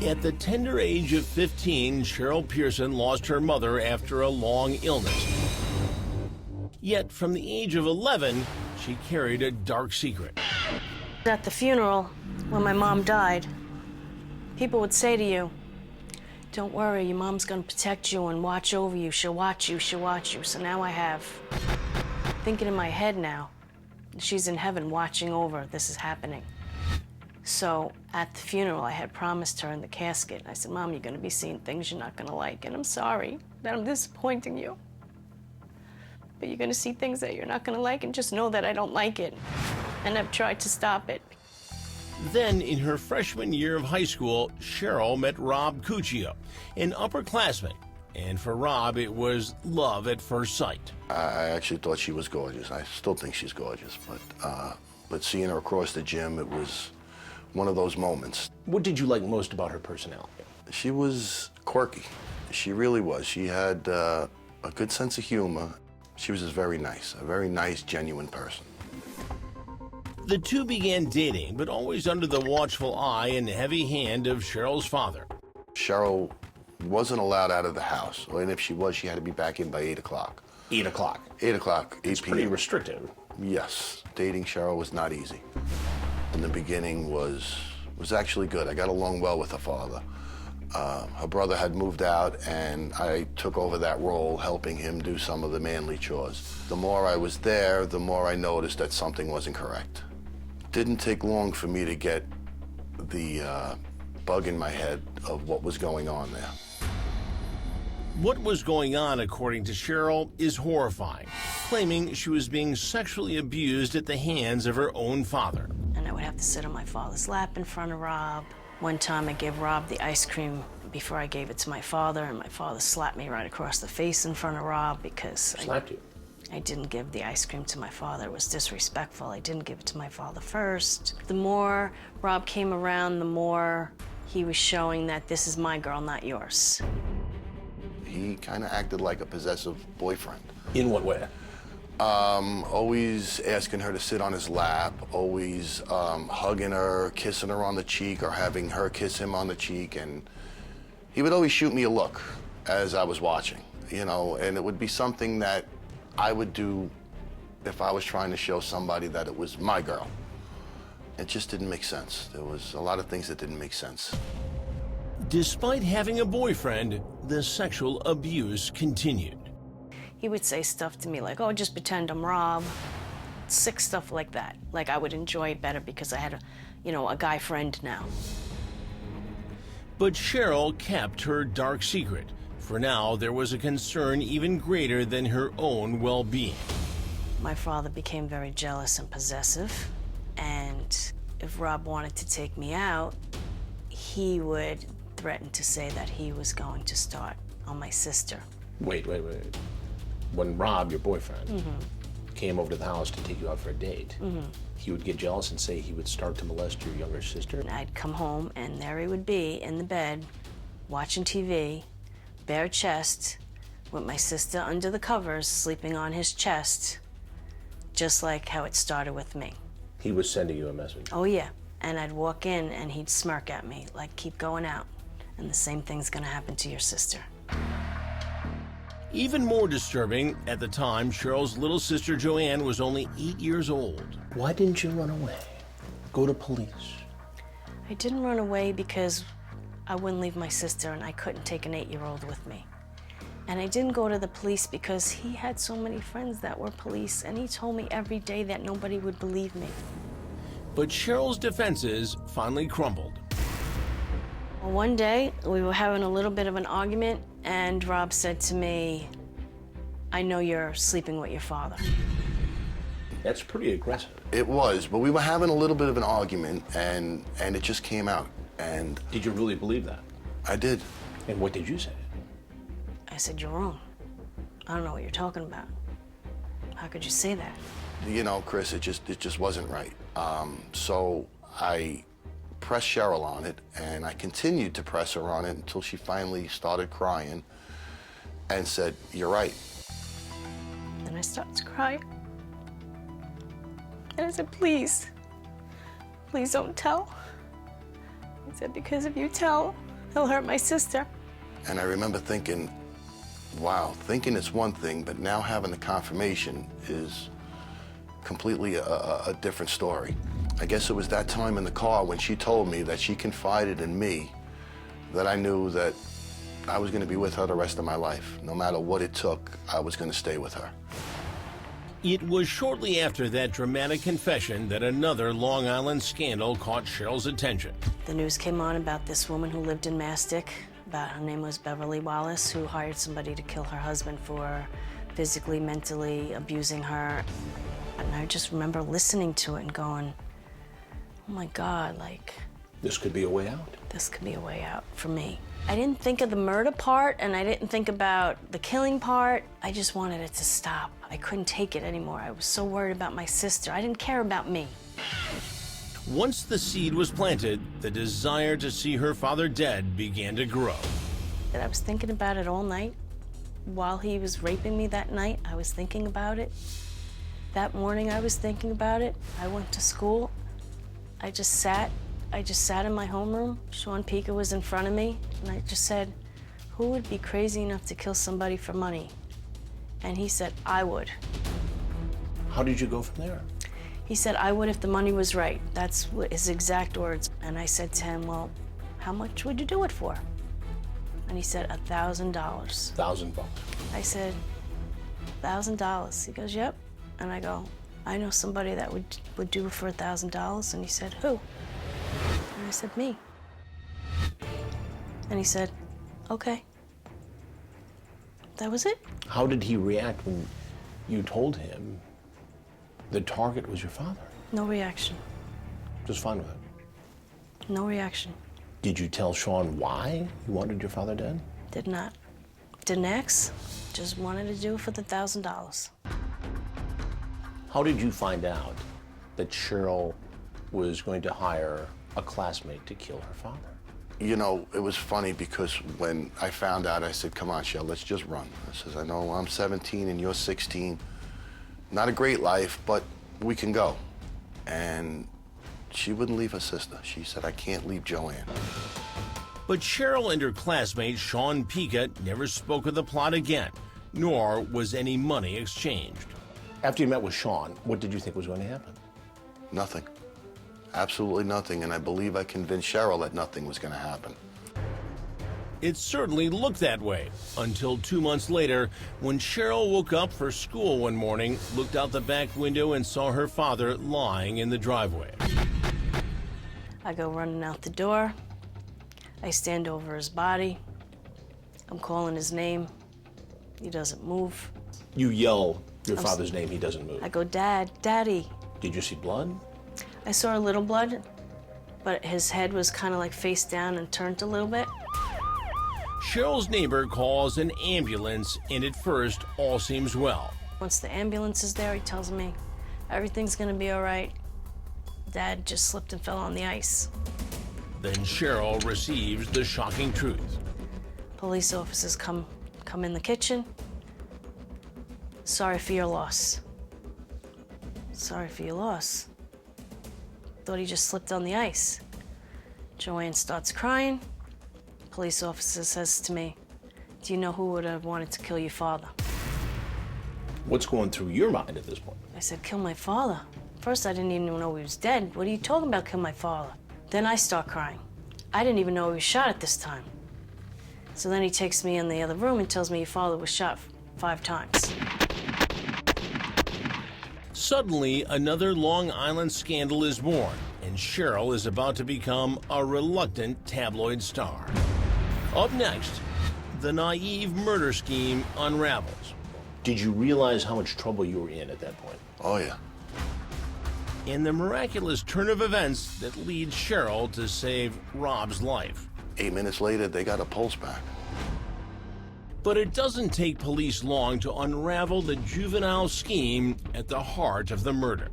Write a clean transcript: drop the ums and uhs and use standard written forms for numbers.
At the tender age of 15, Cheryl Pierson lost her mother after a long illness. Yet, from the age of 11, she carried a dark secret. At the funeral, when my mom died, people would say to you, "Don't worry, your mom's gonna protect you and watch over you. She'll watch you, she'll watch you." So now I have, thinking in my head now, she's in heaven watching over this is happening. So at the funeral, I had promised her in the casket, I said, "Mom, you're gonna be seeing things you're not gonna like, and I'm sorry that I'm disappointing you. But you're gonna see things that you're not gonna like, and just know that I don't like it. And I've tried to stop it." Then, in her freshman year of high school, Cheryl met Rob Cuccio, an upperclassman. And for Rob, it was love at first sight. I actually thought she was gorgeous. I still think she's gorgeous, but seeing her across the gym, it was one of those moments. What did you like most about her personality? She was quirky. She really was. She had a good sense of humor. She was just very nice, genuine person. The two began dating, but always under the watchful eye and heavy hand of Cheryl's father. Cheryl wasn't allowed out of the house, and if she was, she had to be back in by 8 o'clock. 8 o'clock. 8 o'clock, 8 It's p.m. pretty restrictive. Yes, dating Cheryl was not easy. In the beginning was actually good. I got along well with her father. Her brother had moved out, and I took over that role, helping him do some of the manly chores. The more I was there, the more I noticed that something wasn't correct. Didn't take long for me to get the bug in my head of what was going on there. What was going on, according to Cheryl, is horrifying, claiming she was being sexually abused at the hands of her own father. And I would have to sit on my father's lap in front of Rob. One time I gave Rob the ice cream before I gave it to my father, and my father slapped me right across the face in front of Rob because Slapped you? I didn't give the ice cream to my father. It was disrespectful. I didn't give it to my father first. The more Rob came around, the more he was showing that this is my girl, not yours. He kind of acted like a possessive boyfriend. In what way? Always asking her to sit on his lap, always hugging her, kissing her on the cheek, or having her kiss him on the cheek. And he would always shoot me a look as I was watching, you know, and it would be something that I would do if I was trying to show somebody that it was my girl. It just didn't make sense. There was a lot of things that didn't make sense. Despite having a boyfriend, the sexual abuse continued. He would say stuff to me like, "Oh, just pretend I'm Rob." Sick stuff like that. Like I would enjoy it better because I had a guy friend now. But Cheryl kept her dark secret. For now, there was a concern even greater than her own well-being. My father became very jealous and possessive, and if Rob wanted to take me out, he would threaten to say that he was going to start on my sister. Wait. When Rob, your boyfriend, came over to the house to take you out for a date, he would get jealous and say he would start to molest your younger sister? And I'd come home, and there he would be in the bed, watching TV, bare chest, with my sister under the covers, sleeping on his chest, just like how it started with me. He was sending you a message? Oh, yeah. And I'd walk in, and he'd smirk at me, like, "Keep going out, and the same thing's gonna happen to your sister." Even more disturbing, at the time, Cheryl's little sister Joanne was only 8 years old. Why didn't you run away? Go to police? I didn't run away because I wouldn't leave my sister, and I couldn't take an 8-year-old with me. And I didn't go to the police because he had so many friends that were police, and he told me every day that nobody would believe me. But Cheryl's defenses finally crumbled. Well, one day, we were having a little bit of an argument, and Rob said to me, "I know you're sleeping with your father." That's pretty aggressive. It was, but we were having a little bit of an argument, and it just came out. And Did you really believe that? I did. And what did you say? I said, "You're wrong. I don't know what you're talking about. How could you say that?" You know, Chris, it just wasn't right. So I pressed Cheryl on it, and I continued to press her on it until she finally started crying and said, "You're right." Then I started to cry. And I said, please don't tell." I said, "Because if you tell, He'll hurt my sister. And I remember thinking, wow, thinking it's one thing, but now having the confirmation is completely a different story. I guess it was that time in the car when she told me that she confided in me that I knew that I was going to be with her the rest of my life. No matter what it took, I was going to stay with her. It was shortly after that dramatic confession that another Long Island scandal caught Cheryl's attention. The news came on about this woman who lived in Mastic. Her name was Beverly Wallace, who hired somebody to kill her husband for physically, mentally abusing her. And I just remember listening to it and going, oh my God, like, This could be a way out. this could be a way out for me. I didn't think of the murder part, and I didn't think about the killing part. I just wanted it to stop. I couldn't take it anymore. I was so worried about my sister. I didn't care about me. Once the seed was planted, the desire to see her father dead began to grow. And I was thinking about it all night. While he was raping me that night, I was thinking about it. That morning, I was thinking about it. I went to school. I just sat in my homeroom. Sean Pica was in front of me, and I just said, who would be crazy enough to kill somebody for money? And he said, I would. How did you go from there? He said, I would if the money was right. That's his exact words. And I said to him, well, how much would you do it for? And he said, $1,000. $1,000. I said, $1,000. He goes, yep. And I go, I know somebody that would do it for $1,000. And he said, who? And I said, me. And he said, okay. That was it. How did he react when you told him the target was your father? No reaction. Just fine with it. No reaction. Did you tell Sean why you wanted your father dead? Did not. Didn't ask. Just wanted to do it for the $1,000. How did you find out that Cheryl was going to hire a classmate to kill her father? You know, it was funny because when I found out, I said, come on, Cheryl, let's just run. I says, I know I'm 17 and you're 16. Not a great life, but we can go. And she wouldn't leave her sister. She said, I can't leave Joanne. But Cheryl and her classmate Sean Pica never spoke of the plot again, nor was any money exchanged. After you met with Sean, what did you think was going to happen? Nothing. Absolutely nothing. And I believe I convinced Cheryl that nothing was going to happen. It certainly looked that way until 2 months later when Cheryl woke up for school one morning, looked out the back window and saw her father lying in the driveway. I go running out the door. I stand over his body. I'm calling his name. He doesn't move. You yell your father's name, he doesn't move. I go, Dad, Daddy. Did you see blood? I saw a little blood, but his head was kind of like face down and turned a little bit. Cheryl's neighbor calls an ambulance, and at first, all seems well. Once the ambulance is there, he tells me, everything's gonna be all right. Dad just slipped and fell on the ice. Then Cheryl receives the shocking truth. Police officers come in the kitchen. Sorry for your loss. Sorry for your loss. Thought he just slipped on the ice. Joanne starts crying. Police officer says to me, do you know who would have wanted to kill your father? What's going through your mind at this point? I said, kill my father? First, I didn't even know he was dead. What are you talking about, kill my father? Then I start crying. I didn't even know he was shot at this time. So then he takes me in the other room and tells me your father was shot 5 times. Suddenly, another Long Island scandal is born, and Cheryl is about to become a reluctant tabloid star. Up next, the naive murder scheme unravels. Did you realize how much trouble you were in at that point? Oh, yeah. And the miraculous turn of events that leads Cheryl to save Rob's life. 8 minutes later, they got a pulse back. But it doesn't take police long to unravel the juvenile scheme at the heart of the murder.